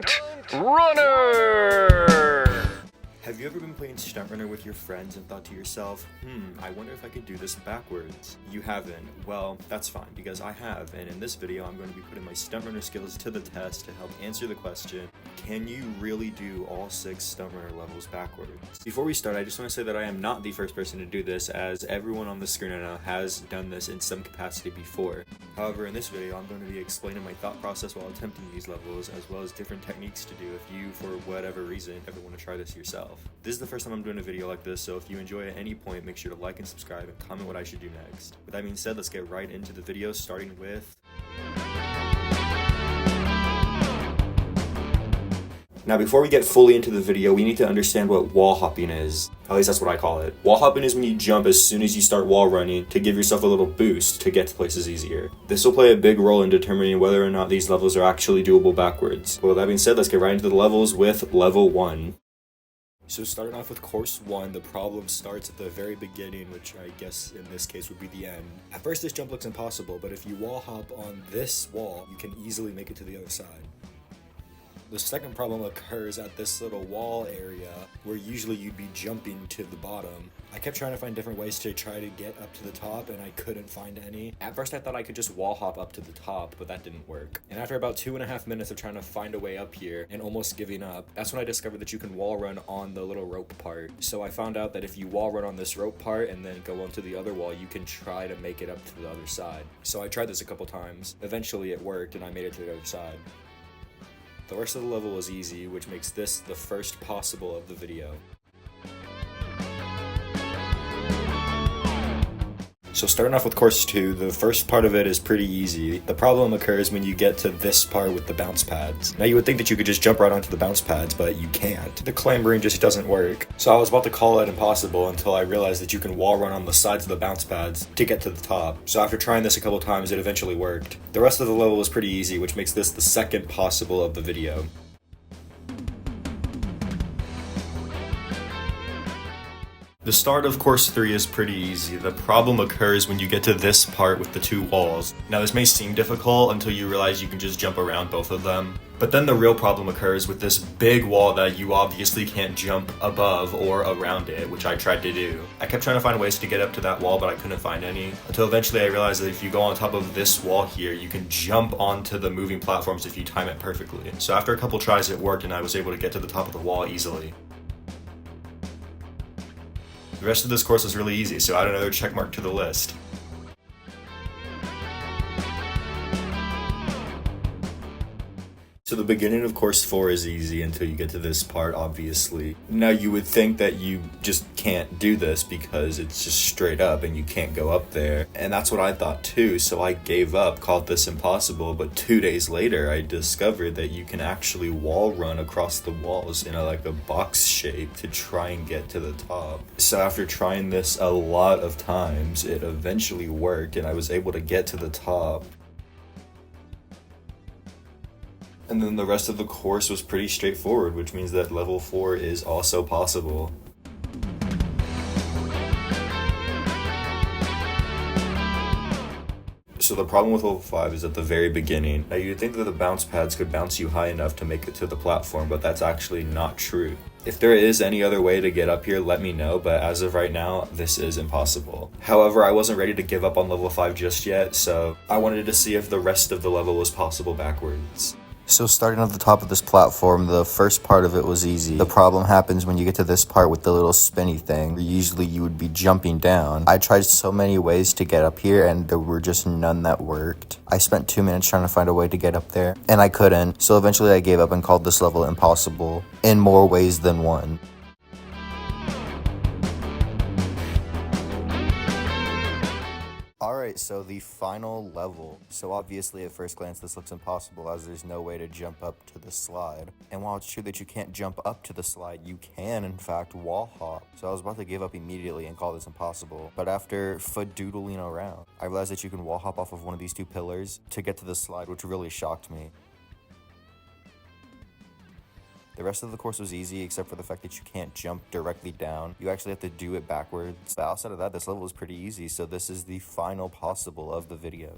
Stunt Runner! Have you ever been playing Stunt Runner with your friends and thought to yourself, I wonder if I could do this backwards? You haven't. Well, that's fine, because I have, and in this video I'm going to be putting my Stunt Runner skills to the test to help answer the question, can you really do all 6 Stunt Runner levels backwards? Before we start, I just want to say that I am not the first person to do this, as everyone on the screen right now has done this in some capacity before. However, in this video I'm going to be explaining my thought process while attempting these levels, as well as different techniques to do if you, for whatever reason, ever want to try this yourself. This is the first time I'm doing a video like this, so if you enjoy at any point, make sure to like and subscribe and comment what I should do next. With that being said, let's get right into the video, starting with... Now, before we get fully into the video, we need to understand what wall hopping is. At least that's what I call it. Wall hopping is when you jump as soon as you start wall running to give yourself a little boost to get to places easier. This will play a big role in determining whether or not these levels are actually doable backwards. But with that being said, let's get right into the levels with level 1. So starting off with course 1, the problem starts at the very beginning, which I guess in this case would be the end. At first this jump looks impossible, but if you wall hop on this wall, you can easily make it to the other side. The second problem occurs at this little wall area where usually you'd be jumping to the bottom. I kept trying to find different ways to try to get up to the top and I couldn't find any. At first I thought I could just wall hop up to the top, but that didn't work. And after about 2.5 minutes of trying to find a way up here and almost giving up, that's when I discovered that you can wall run on the little rope part. So I found out that if you wall run on this rope part and then go onto the other wall, you can try to make it up to the other side. So I tried this a couple times. Eventually it worked and I made it to the other side. The rest of the level was easy, which makes this the first possible of the video. So starting off with course 2, the first part of it is pretty easy. The problem occurs when you get to this part with the bounce pads. Now you would think that you could just jump right onto the bounce pads, but you can't. The clambering just doesn't work. So I was about to call it impossible until I realized that you can wall run on the sides of the bounce pads to get to the top. So after trying this a couple times, it eventually worked. The rest of the level was pretty easy, which makes this the second possible of the video. The start of course 3 is pretty easy. The problem occurs when you get to this part with the 2 walls. Now this may seem difficult until you realize you can just jump around both of them. But then the real problem occurs with this big wall that you obviously can't jump above or around it, which I tried to do. I kept trying to find ways to get up to that wall, but I couldn't find any. Until eventually I realized that if you go on top of this wall here, you can jump onto the moving platforms if you time it perfectly. So after a couple tries it worked and I was able to get to the top of the wall easily. The rest of this course is really easy, so add another checkmark to the list. So the beginning of course 4 is easy until you get to this part, obviously. Now you would think that you just can't do this because it's just straight up and you can't go up there. And that's what I thought too, so I gave up, called this impossible, but 2 days later I discovered that you can actually wall run across the walls in like a box shape to try and get to the top. So after trying this a lot of times, it eventually worked and I was able to get to the top. And then the rest of the course was pretty straightforward, which means that level 4 is also possible. So the problem with level 5 is at the very beginning. Now you'd think that the bounce pads could bounce you high enough to make it to the platform, but that's actually not true. If there is any other way to get up here, let me know, but as of right now, this is impossible. However, I wasn't ready to give up on level 5 just yet, so I wanted to see if the rest of the level was possible backwards. So starting at the top of this platform, the first part of it was easy. The problem happens when you get to this part with the little spinny thing. Usually you would be jumping down. I tried so many ways to get up here and there were just none that worked. I spent 2 minutes trying to find a way to get up there and I couldn't. So eventually I gave up and called this level impossible in more ways than one. Alright, so the final level. So obviously at first glance this looks impossible as there's no way to jump up to the slide. And while it's true that you can't jump up to the slide, you can in fact wall hop. So I was about to give up immediately and call this impossible. But after fadoodling around, I realized that you can wall hop off of one of these 2 pillars to get to the slide, which really shocked me. The rest of the course was easy, except for the fact that you can't jump directly down. You actually have to do it backwards. But outside of that, this level is pretty easy, so this is the final possible of the video.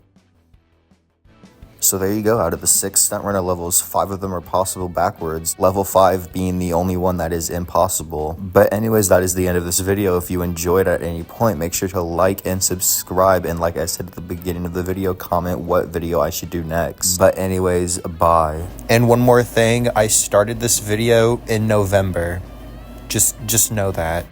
So there you go. Out of the 6 Stunt Runner levels, 5 of them are possible backwards, level 5 being the only one that is impossible. But anyways, that is the end of this video. If you enjoyed at any point, make sure to like and subscribe, and like I said at the beginning of the video, comment what video I should do next. But anyways, bye. And one more thing, I started this video in November. Just know that.